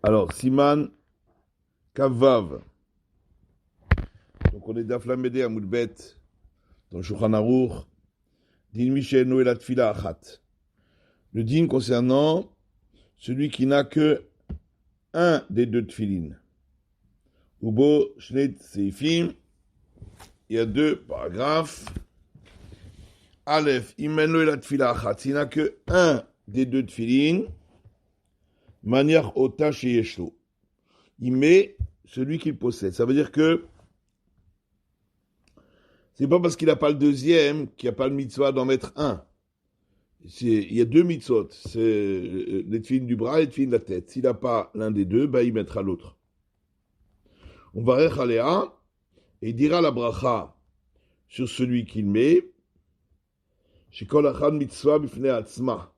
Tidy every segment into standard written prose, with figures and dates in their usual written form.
Alors, Siman Kavav. Donc, on est d'Aflamede à Moudbet, dans le Shulchan Aruch, Din Mishenu et la Tfila Achat. Le din concernant celui qui n'a que un des deux tfilines. Ubo Shnet Seifim, il y a deux paragraphes. Aleph, Imenu et la Tfila Achat. S'il n'a que un des deux tfilines, manière ota chez Yeshlo. Il met celui qu'il possède. Ça veut dire que c'est pas parce qu'il n'a pas le deuxième qu'il n'y a pas le mitzvah d'en mettre un. Il y a deux mitzvot. C'est les tefilines du bras et les tefilines de la tête. S'il n'a pas l'un des deux, il mettra l'autre. On va rechaléa et il dira la bracha sur celui qu'il met. Chez kol achad mitzvah bifnei atzma.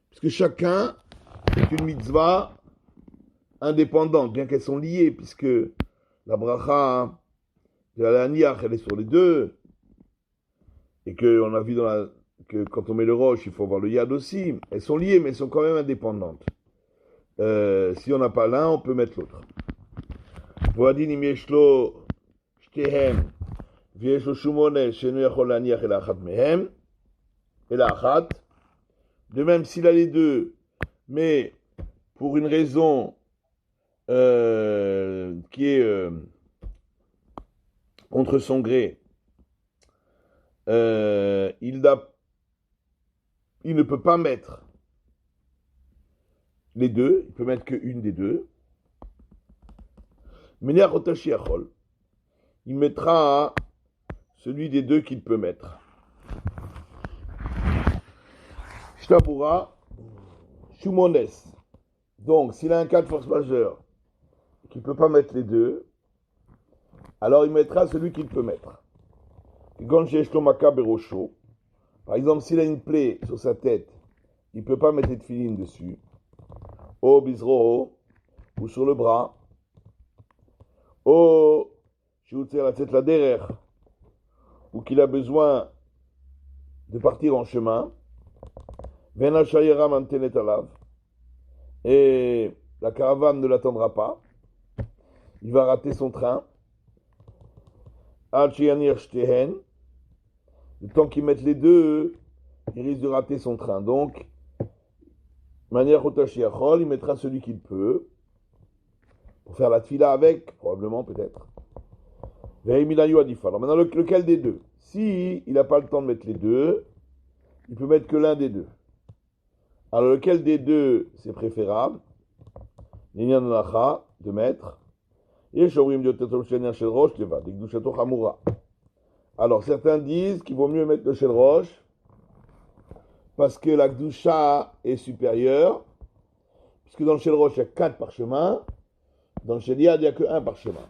Parce que chacun est une mitzvah indépendante, bien qu'elles sont liées, puisque la bracha de la laniach, elle est sur les deux, et qu'on a vu que quand on met le roche, il faut avoir le yad aussi. Elles sont liées, mais elles sont quand même indépendantes. Si on n'a pas l'un, on peut mettre l'autre. Voadin im yeshlo shtehem, v'yeshlo shumone shenu yachol laniach el achat mehem, el achat. De même, s'il a les deux, mais pour une raison qui est contre son gré, il ne peut pas mettre les deux, il peut mettre qu'une des deux. Il mettra celui des deux qu'il peut mettre. Shtabura, Shumones. Donc, s'il a un cas de force majeure, qu'il ne peut pas mettre les deux, alors il mettra celui qu'il peut mettre. Par exemple, s'il a une plaie sur sa tête, il ne peut pas mettre de tefilines dessus. Ou bizroho, ou sur le bras. Ou la tête la derrière, ou qu'il a besoin de partir en chemin. Et la caravane ne l'attendra pas. Il va rater son train. Le temps qu'ils mettent les deux, il risque de rater son train. Donc, manière Otashiachol, il mettra celui qu'il peut, pour faire la tfila avec, probablement, peut-être. Alors maintenant, lequel des deux? Si il n'a pas le temps de mettre les deux, il peut mettre que l'un des deux. Alors, lequel des deux, c'est préférable? De mettre. Alors, certains disent qu'il vaut mieux mettre le shel rosh parce que la gdusha est supérieure, puisque dans le shel rosh, il y a 4 parchemins, dans le shel yad, il n'y a que 1 parchemin.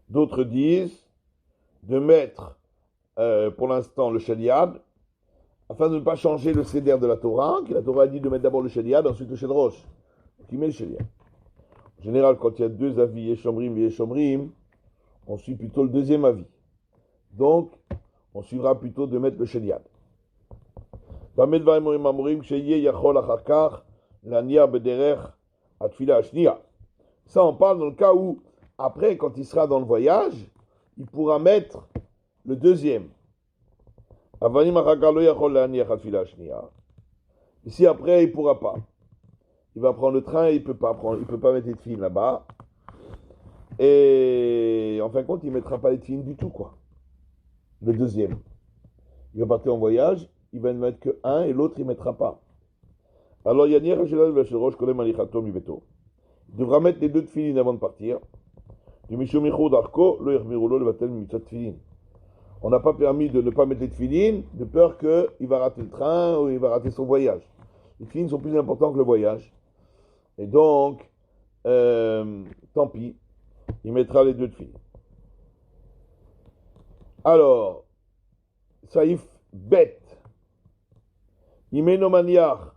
D'autres disent de mettre pour l'instant le shel yad afin de ne pas changer le seder de la Torah, que la Torah a dit de mettre d'abord le shel yad, ensuite le shel rosh. Qui met le shel yad. En général, quand il y a deux avis, Yeshomrim et Yeshomrim, on suit plutôt le deuxième avis. Donc, on suivra plutôt de mettre le shel yad. Ça, on parle dans le cas où, après, quand il sera dans le voyage, il pourra mettre le deuxième. Et si après, il ne pourra pas. Il va prendre le train et il peut pas mettre les tefilines là-bas. Et en fin de compte, il ne mettra pas les tefilines du tout, quoi. Le deuxième. Il va partir en voyage, il va ne mettre que un et l'autre, il ne mettra pas. Alors, il devra mettre les deux tefilines avant de partir. On n'a pas permis de ne pas mettre les tefilines, de peur qu'il va rater le train ou il va rater son voyage. Les tefilines sont plus importants que le voyage. Et donc, tant pis, il mettra les deux tefilines. Alors, Saïf Bet, Imenomaniar,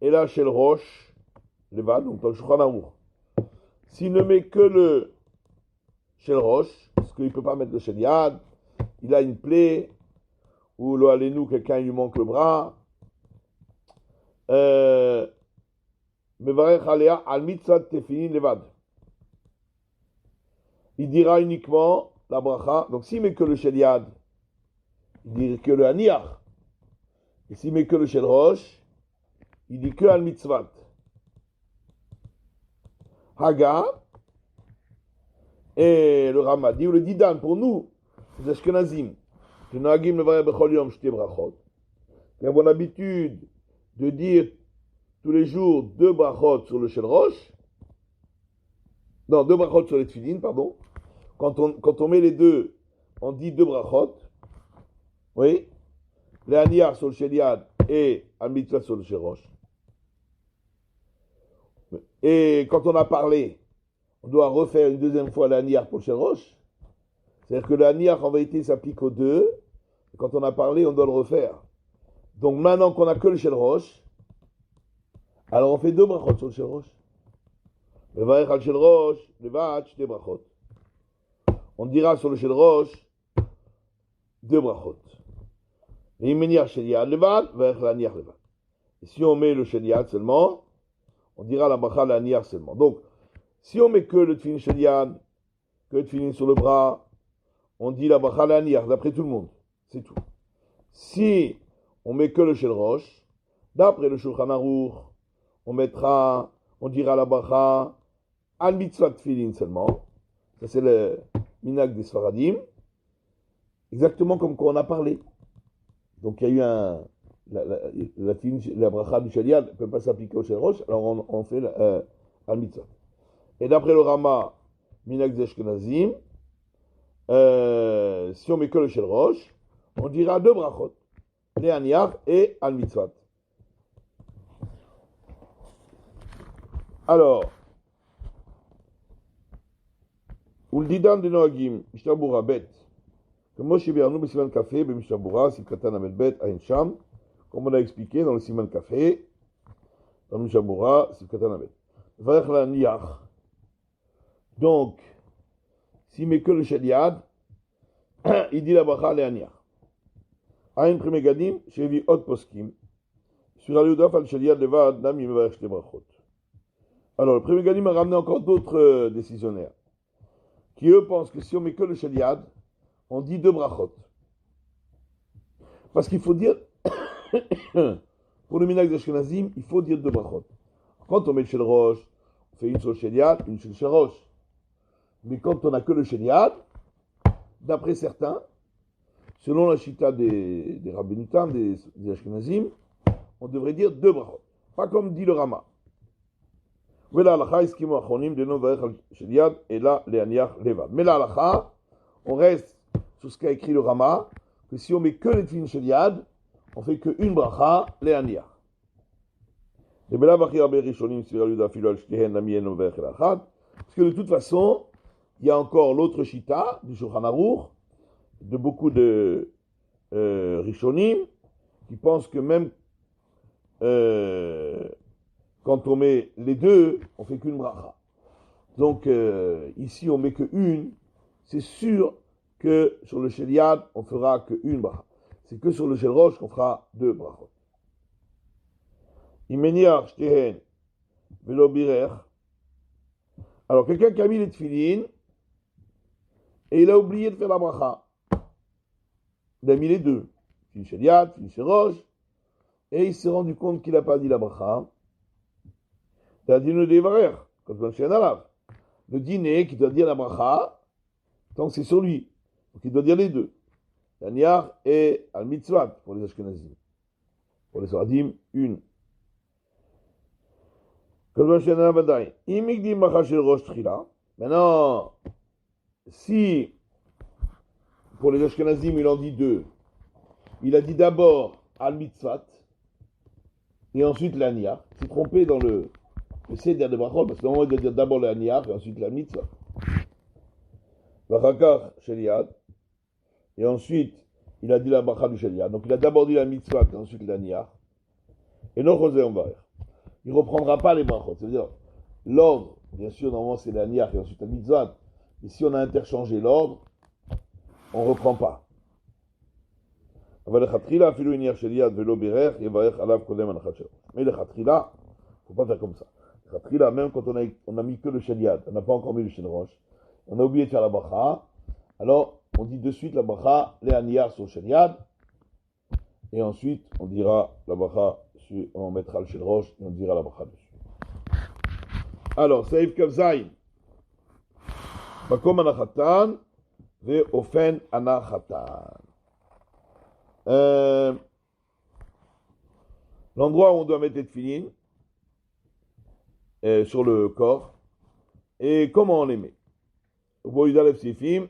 et là chez le Roche, Levad, donc dans le Shulchan Aruch. S'il ne met que le chez le Roche, parce qu'il ne peut pas mettre le Shel Yad, il a une plaie, ou lo alenu, quelqu'un lui manque le bras, mevarech alea al mitzvah tefillin levad. Il dira uniquement la bracha. Donc s'il met que le shel yad, il dit que le haniach. Et s'il met que le shel rosh, il dit que al mitzvah. Haga et le Rama dit, ou le Didan, pour nous, les Ashkenazim, que nous agim le vaillé bechol yom shte brachot, nous avons l'habitude de dire tous les jours 2 brachot sur le shel rosh, non, 2 brachot sur les tefillin, pardon. Quand on met les deux, on dit 2 brachot, oui, les haniach sur le shel yad et al mitzvah sur le shel rosh. Et quand on a parlé, on doit refaire une deuxième fois l'aniach pour le shel rosh. C'est-à-dire que l'aniach en vérité s'applique aux deux. Et quand on a parlé, on doit le refaire. Donc maintenant qu'on n'a que le shel rosh, alors on fait 2 brachot sur le shel rosh. Le vaïch al shel rosh, le vaïch des brachot. On dira sur le shel rosh 2 brachot. Et meniach shel yad levad, vaïch l'aniach levad. Et si on met le shel yad seulement, on dira la bracha l'aniach seulement. Donc, si on met que le tefillin shel yad, que le tefillin sur le bras, on dit la bracha l'aniach, d'après tout le monde. C'est tout. Si on met que le shel rosh, d'après le Shulchan Aruch, on dira la bracha al mitzvah tefillin seulement. Ça c'est le minhag des Sfaradim. Exactement comme quand on a parlé. Donc il y a eu la bracha du shel yad ne peut pas s'appliquer au shel rosh, alors on fait al mitzvah. Et d'après le Rama, minhag des Ashkenazim, si on met que le shel rosh, on dira 2 brachot, les haniach et al mitzvah. Alors, Uldidan de Noagim, Mishtabura bet, que Moshe Bernou, Besiman Café, Bemishtabura, Sikatan Amel bet, Ain Sham, comme on a expliqué dans le Siman Café, dans Mishtabura, Sikatan Amel. Varech la Niach. Donc, s'il met que le shel yad, il dit la bracha le haniach. Ain Premegadim, Shevi Ot Poskim, sur Aliudaf al shel yad levad, Nam Yimevarech Shte Brachot. Alors, le premier Galim a ramené encore d'autres décisionnaires qui, eux, pensent que si on met que le shel yad, on dit 2 brachot. Parce qu'il faut dire, pour le minhag d'Ashkenazim, il faut dire 2 brachot. Quand on met le shel rosh, on fait une sur le shel yad, une sur le shel rosh. Mais quand on n'a que le shel yad, d'après certains, selon la chita des rabbinitam, des Ashkenazim, on devrait dire 2 brachot. Pas comme dit le Rama. Mais la halacha, on reste sur ce qu'a écrit le Rama, que si on met que les tefillin shel yad, on fait que une bracha, les haniach. Parce que de toute façon, il y a encore l'autre shita du Shulchan Aruch, de beaucoup de Rishonim, qui pensent que même quand on met les deux, on fait qu'une bracha. Donc ici, on met qu'une. C'est sûr que sur le shel yad, on fera qu'une bracha. C'est que sur le shel rosh qu'on fera 2 brachot. Imeniach shtehen velo birer. Alors, quelqu'un qui a mis les tefillin et il a oublié de faire la bracha. Il a mis les deux. Tefillin shel yad, tefillin shel rosh. Et il s'est rendu compte qu'il n'a pas dit la bracha. C'est un dîner de Varer, quand on fait un alav. Le dîner qui doit dire la bracha, tant que c'est sur lui. Donc il doit dire les deux. L'aniach et al mitzvah pour les Ashkenazim. Pour les Sfaradim, une. Maintenant, si pour les Ashkenazim il en dit 2, il a dit d'abord al mitzvah et ensuite l'aniach. Il s'est trompé dans le seder de brachot, parce que normalement il doit dire d'abord l'aniach et ensuite la mitzvah. Vachakar shel yad, et ensuite il a dit la bracha du shel yad. Donc il a d'abord dit la mitzvah et ensuite l'aniach. Et non chosé en varer. Il ne reprendra pas les brachot. C'est-à-dire, l'ordre, bien sûr, normalement c'est l'aniach et ensuite la mitzvah. Mais si on a interchangé l'ordre, on ne reprend pas. אבל לכתחילה אפילו הניח של יד ולא בירך, יברך עליו קודם הנחת שלו. Mais לכתחילה, faut pas faire comme ça. לכתחילה, même quand on a mis que le shel yad, on n'a pas encore mis le shel rosh, on a oublié de faire la bracha, alors on dit de suite la bracha, les aniyar sur le shel yad, et ensuite on dira la bracha, on mettra le shel rosh, et on dira la bracha dessus. Alors, Saïf Kavzaïn, Makom Anachatan, Ve Ofen Anachatan. L'endroit où on doit mettre les tefilines sur le corps et comment on les met. Au Boïdalef Sifim,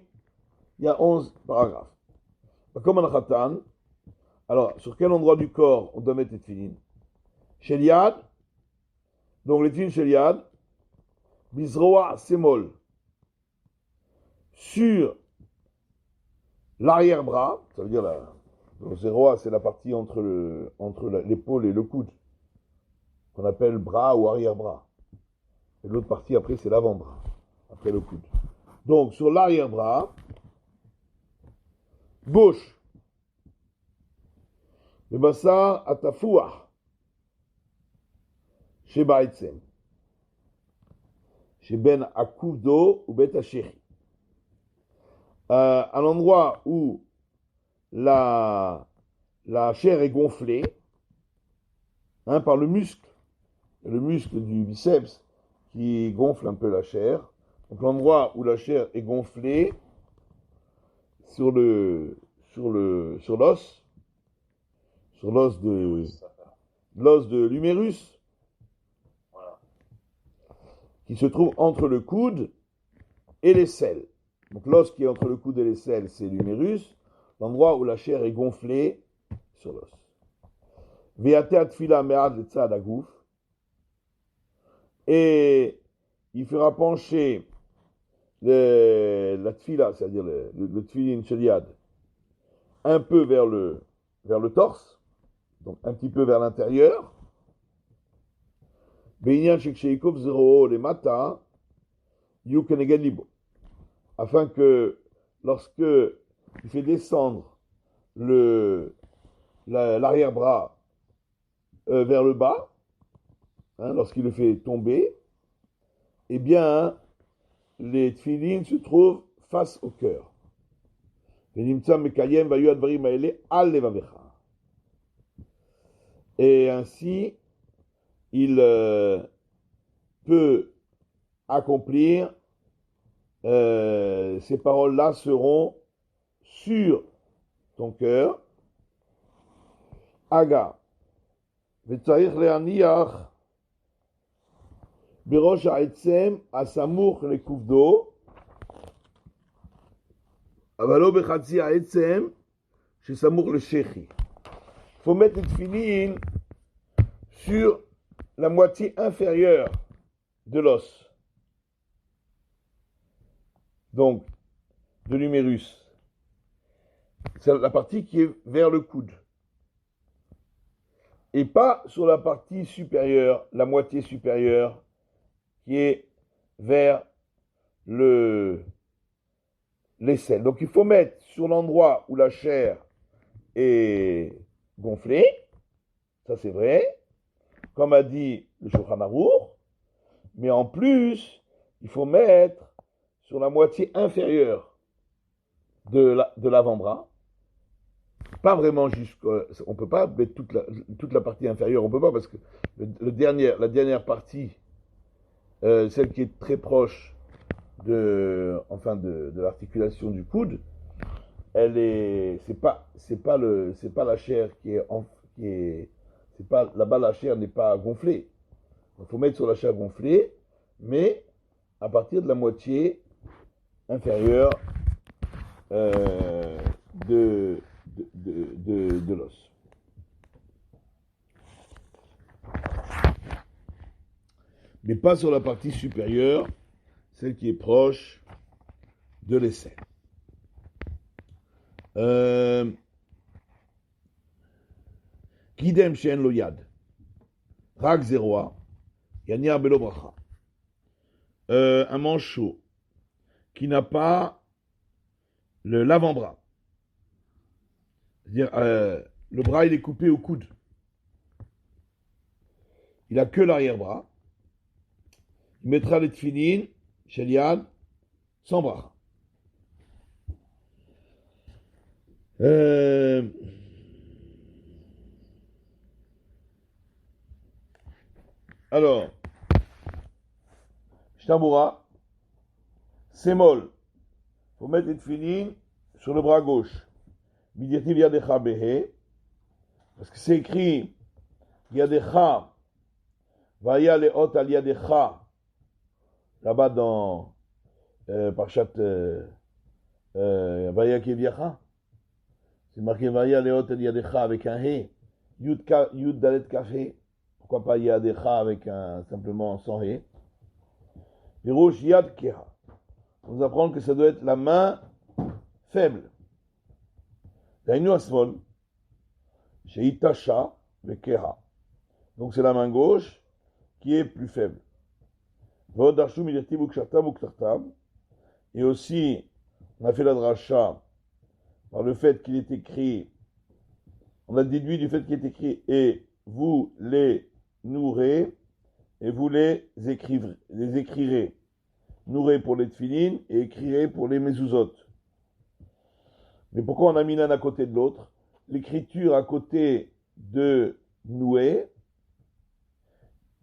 il y a 11 paragraphes. Comme un khatan, alors sur quel endroit du corps on doit mettre les tefilines? Shel yad, donc les tefilines shel yad, bizroa semol, sur l'arrière-bras, ça veut dire le zéroa, c'est la partie entre l'épaule et le coude, qu'on appelle bras ou arrière-bras. Et l'autre partie, après, c'est l'avant-bras, après le coude. Donc, sur l'arrière-bras, gauche, le bassar atafouah, chez Baïtsem, chez Ben Akoudo ou Bet Hacheri. À l'endroit où la chair est gonflée par le muscle du biceps qui gonfle un peu la chair. Donc l'endroit où la chair est gonflée sur l'os de l'humérus, voilà, qui se trouve entre le coude et l'aisselle. Donc l'os qui est entre le coude et l'aisselle, c'est l'humérus, l'endroit où la chair est gonflée sur l'os. Ve'atea tfila me'ad letzad agouf, et il fera pencher la tfila, c'est-à-dire le tfilin shel yad, un peu vers le torse, donc un petit peu vers l'intérieur. Be'inyan sheksheikov zero lemata yu keneged libo, afin que lorsque il fait descendre l'arrière-bras vers le bas, lorsqu'il le fait tomber, eh bien, les tfilines se trouvent face au cœur. Et ainsi, il peut accomplir, ces paroles-là seront sur ton cœur. Aga, v'tzarich le'aniach בראש העצם הסמוך לכובדו, אבל לא בחצי העצם שסמוך לשכי. Il faut mettre les tefilines sur la moitié inférieure de l'os, donc de l'humérus. C'est la partie qui est vers le coude. Et pas sur la partie supérieure, la moitié supérieure, qui est vers l'aisselle. Donc il faut mettre sur l'endroit où la chair est gonflée, ça c'est vrai, comme a dit le Shulchan Aruch, mais en plus, il faut mettre sur la moitié inférieure de l'avant-bras, pas vraiment on peut pas mettre toute la partie inférieure, on peut pas, parce que la dernière partie, celle qui est très proche de l'articulation du coude, c'est pas la chair c'est pas là-bas, la chair n'est pas gonflée. Il faut mettre sur la chair gonflée, mais à partir de la moitié inférieure de l'os. Mais pas sur la partie supérieure, celle qui est proche de l'aisselle. Kidem shen lo yad, rak zeroa, yaniar belo bracha. Un manchot qui n'a pas l'avant-bras, C'est-à-dire, le bras, il est coupé au coude. Il a que l'arrière-bras. Il mettra les tefilines chez Liad sans bras. Alors, Shtabura, c'est molle. Il faut mettre les tefilines sur le bras gauche. Midirtiv Yadecha Behe, parce que c'est écrit Yadecha, Vaya Leot al Yadecha, là-bas dans Parshat Vaya Keviacha. C'est marqué Vaya Leot al Yadecha avec un He, Yud Dalet Kafé. Pourquoi pas Yadecha avec simplement sans He. Pirouche Yad Keha. On nous apprend que ça doit être la main faible. Dainu Asmol, chez Itasha, le Keha. Donc c'est la main gauche qui est plus faible. Et aussi, on a fait la dracha par le fait qu'il est écrit, on a déduit du fait qu'il est écrit, et vous les nourrez, et vous les écrirez. Nourrez pour les tefilines et écrirez pour les mezuzot. Mais pourquoi on a mis l'un à côté de l'autre? L'écriture à côté de noué,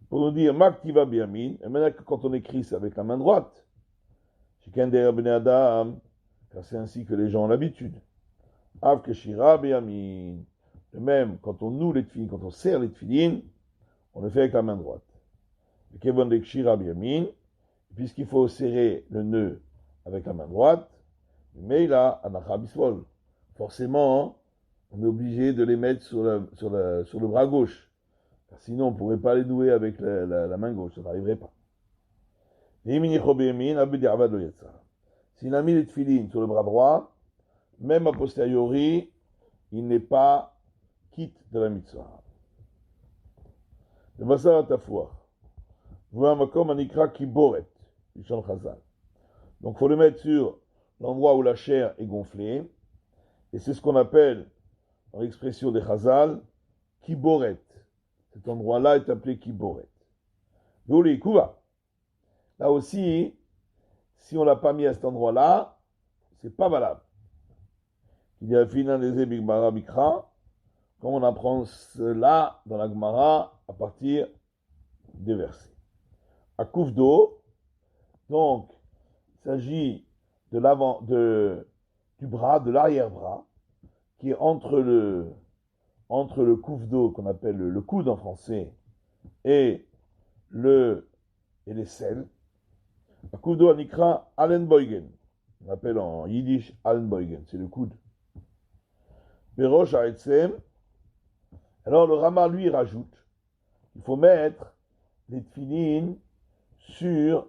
pour nous dire Maktiva Biamin, et maintenant que quand on écrit, c'est avec la main droite. Chacun des Ben Adam, car c'est ainsi que les gens ont l'habitude. Av Keshira Biamin. De même, quand on noue les tefilines, quand on serre les tefilines, on le fait avec la main droite. Kevon de Keshira Biamin, puisqu'il faut serrer le nœud avec la main droite, mais il a Anacha Bismol. Forcément, on est obligé de les mettre sur le bras gauche. Sinon, on ne pourrait pas les nouer avec la main gauche, ça n'arriverait pas. S'il a mis les tefilines sur le bras droit, même a posteriori, il n'est pas quitte de la mitzvah. Le Basar Atafoua. Voit un makom anikra kiboret, Bishon Chazal. Donc, il faut le mettre sur l'endroit où la chair est gonflée, et c'est ce qu'on appelle, dans l'expression des Chazal, kiboret. Cet endroit-là est appelé kiboret. Vouli kuva. Là aussi, si on ne l'a pas mis à cet endroit-là, c'est pas valable. Il y a finan des Bigmara Mikra, comme on apprend cela dans la Gemara à partir des versets. À Koufdo, donc, il s'agit du bras, de l'arrière-bras, qui est entre le Koufdo, qu'on appelle le coude en français, et les selles. À Koufdo Anikra Allenbeugen, on appelle en yiddish Allenbeugen, c'est le coude. Berosh Aetzem, alors le Rama lui rajoute, il faut mettre les tefilines sur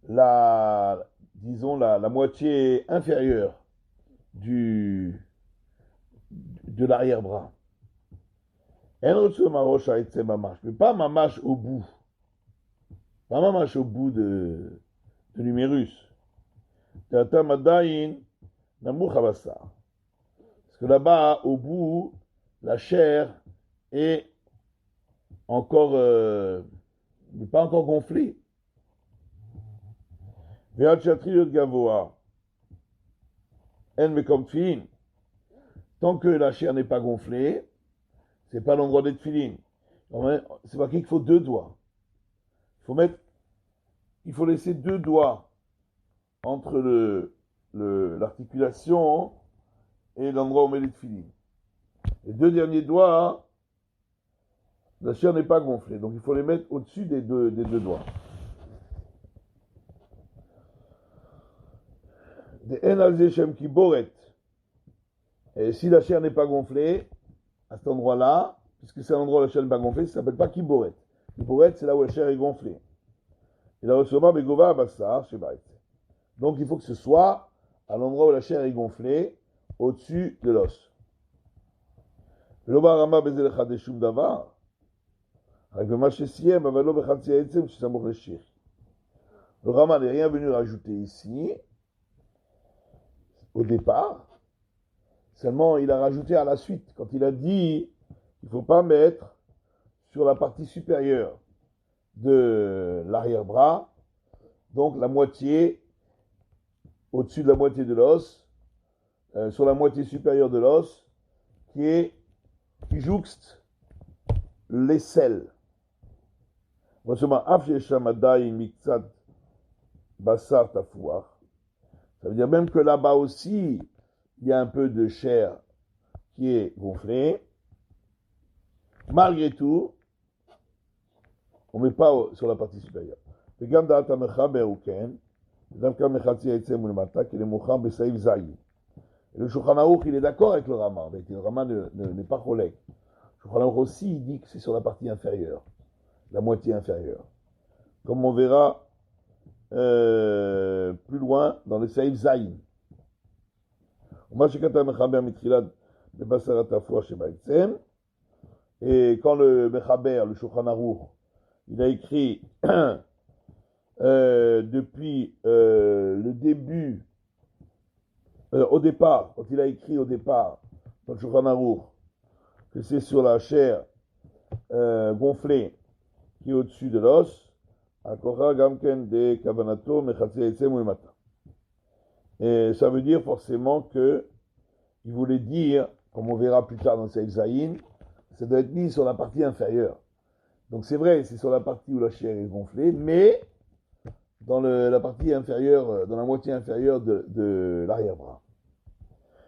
la moitié inférieure de l'arrière-bras. Mais pas mamash au bout. Pas mamash au bout de l'humérus. Parce que là-bas, au bout, la chair est encore n'est pas encore gonflée. Tant que la chair n'est pas gonflée, c'est pas l'endroit des tefilines. C'est marqué qu'il faut 2 doigts. Il faut laisser 2 doigts entre l'articulation et l'endroit où on met les tefilines. Les 2 derniers doigts, la chair n'est pas gonflée, donc il faut les mettre au-dessus des deux doigts. Et si la chair n'est pas gonflée, à cet endroit-là, puisque c'est l'endroit où la chair n'est pas gonflée, ça ne s'appelle pas kiboret. Kiboret, c'est là où la chair est gonflée. Et la resoma begova bassar shebaït. Donc il faut que ce soit à l'endroit où la chair est gonflée, au-dessus de l'os. Le Rama n'est rien venu rajouter ici, au départ, Seulement, il a rajouté à la suite, quand il a dit qu'il ne faut pas mettre sur la partie supérieure de l'arrière-bras, donc la moitié, au-dessus de la moitié de l'os, sur la moitié supérieure de l'os, qui jouxte l'aisselle. Ça veut dire même que là-bas aussi, il y a un peu de chair qui est gonflée. Malgré tout, on ne met pas sur la partie supérieure. Et le Shulchan Aruch, il est d'accord avec le Rama. Le Rama n'est pas collègue. Le Shulchan Aruch aussi, il dit que c'est sur la partie inférieure, la moitié inférieure. Comme on verra plus loin dans le Seif Zayin. Et quand le Mechaber, le Shulchan Aruch, il a écrit depuis le début, au départ, quand il a écrit au départ dans le Shulchan Aruch, que c'est sur la chair gonflée qui est au-dessus de l'os, et ça veut dire forcément que il voulait dire, comme on verra plus tard dans Seif Zayin, ça doit être mis sur la partie inférieure. Donc c'est vrai, c'est sur la partie où la chair est gonflée, mais dans la partie inférieure, dans la moitié inférieure de l'arrière-bras.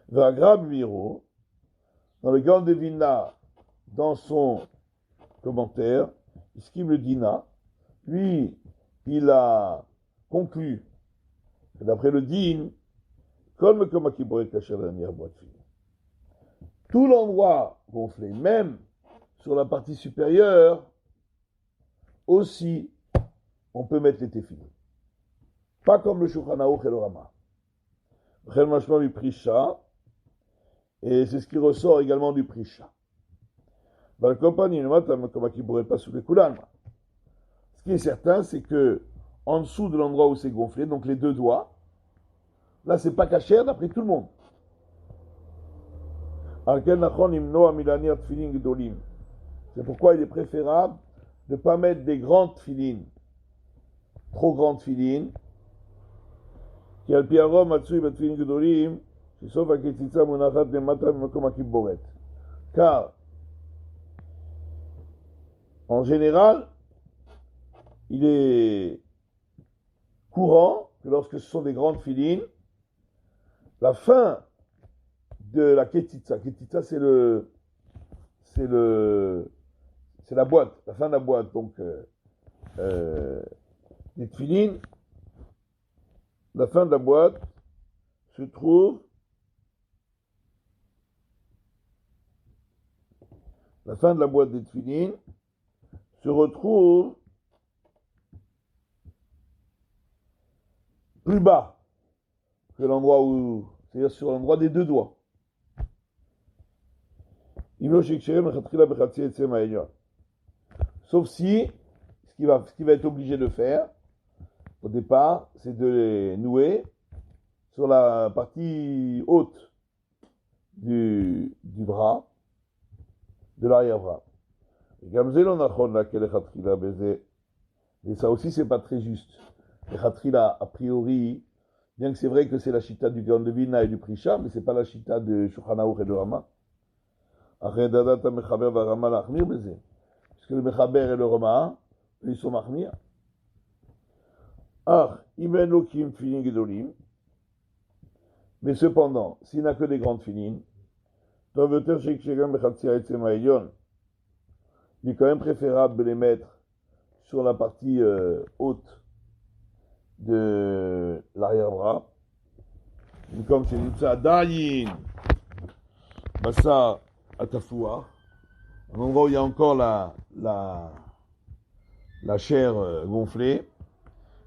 Vagrab Miro, dans le Gaon de Vilna, dans son commentaire, Iskim le Dina, lui, il a conclu que d'après le Din, comme qui pourrait cacher la dernière boîte fine. Tout l'endroit gonflé, même sur la partie supérieure, aussi, on peut mettre les téfilines. Pas comme le Shulchan Aruch et le Rama. Et c'est ce qui ressort également du Prisha. Ce qui est certain, c'est que en dessous de l'endroit où c'est gonflé, donc les deux doigts, là c'est pas caché d'après tout le monde. C'est pourquoi il est préférable de ne pas mettre des grandes filines, trop grandes filines, car en général, il est courant que lorsque ce sont des grandes filines, la fin de la ketitsa c'est la boîte, la fin de la boîte, donc les tefilines, la fin de la boîte se trouve, la fin de la boîte des tefilines se retrouve plus bas que l'endroit où, c'est-à-dire sur l'endroit des deux doigts. Sauf si, ce qu'il va être obligé de faire, au départ, c'est de les nouer sur la partie haute du bras, de l'arrière-bras. Et ça aussi, c'est pas très juste. Les khatrila, a priori, bien que c'est vrai que c'est la chita du Gaon de Vilna et du Prisha, mais c'est pas la chita de Shulchan Aruch et de Rama. Parce que le Mechaber et le Rama, ils sont mahmir. Mais cependant, s'il n'a que des grandes filines, il est quand même préférable de les mettre sur la partie haute de l'arrière-bras. Comme c'est Nitsa Dayin, Bassa Atafoua, un endroit où il y a encore la chair gonflée,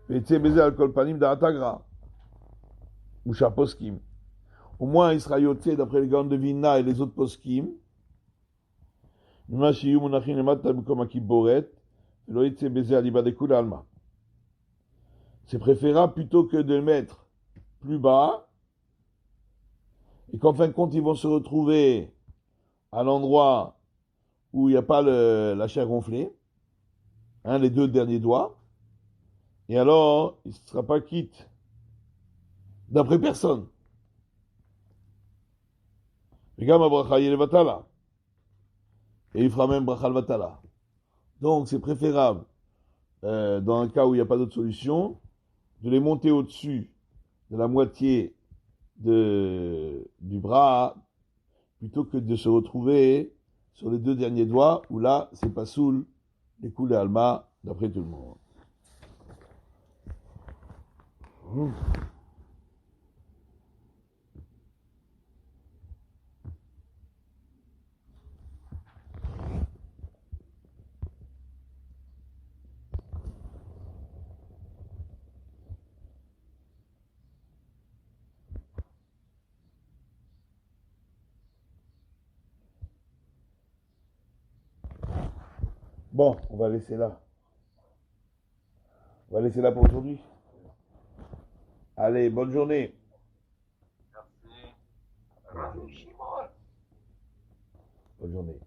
et Tsebeze Alkol Panim d'Atagra, ou Poskim. Au moins, il sera yoté d'après les Gaon de Vilna et les autres poskim. C'est préférable plutôt que de le mettre plus bas et qu'en fin de compte, ils vont se retrouver à l'endroit où il n'y a pas la chair gonflée, hein, les deux derniers doigts, et alors, il ne sera pas quitte, d'après personne. Et il fera même bracha vatala. Donc, c'est préférable, dans un cas où il n'y a pas d'autre solution, de les monter au-dessus de la moitié du bras, plutôt que de se retrouver sur les deux derniers doigts, où là, c'est pas soul, les coulées alma, d'après tout le monde. Bon, on va laisser là. On va laisser là pour aujourd'hui. Allez, bonne journée. Bonne journée.